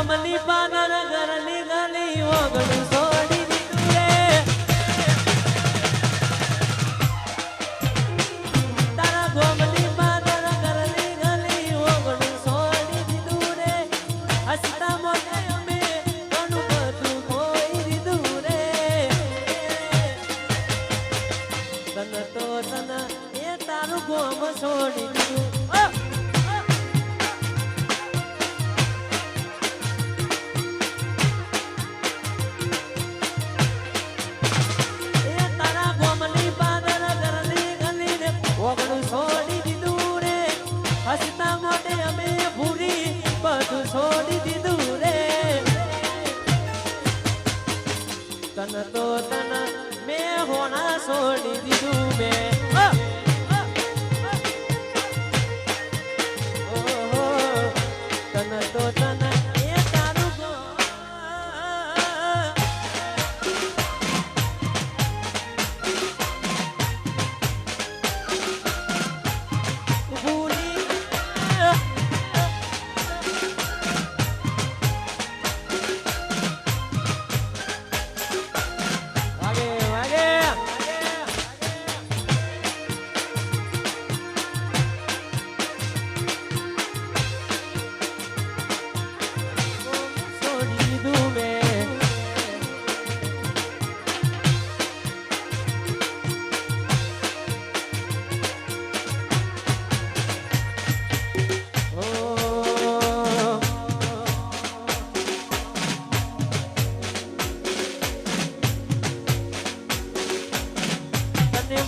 ગોમની પાદર ઘરની ગલી ઓગણું છોડી દીધું રે તારા ગોમની પાદર ઘરની ગલી ઓગણું છોડી દીધું રે હસતા મોઢે અમે ઘણું બધું ખોઈ દીધું રે તને તો તને એ તારું ગોમ છોડી દીધું છોડી દીધું રે હસતા મોઢે અમે ભૂરી બધું છોડી દીધું રે તન તો તન મેં હોના છોડી દીધું મેં તન તો તન એ તારું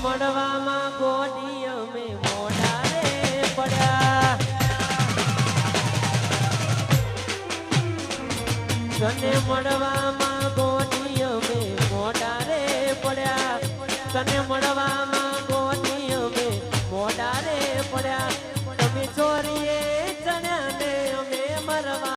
મળવામાં ગોડી અમે મોઢા રે પડ્યા તને મળવામાં ગોડી અમે મોઢા રે પડ્યા તને મળવામાં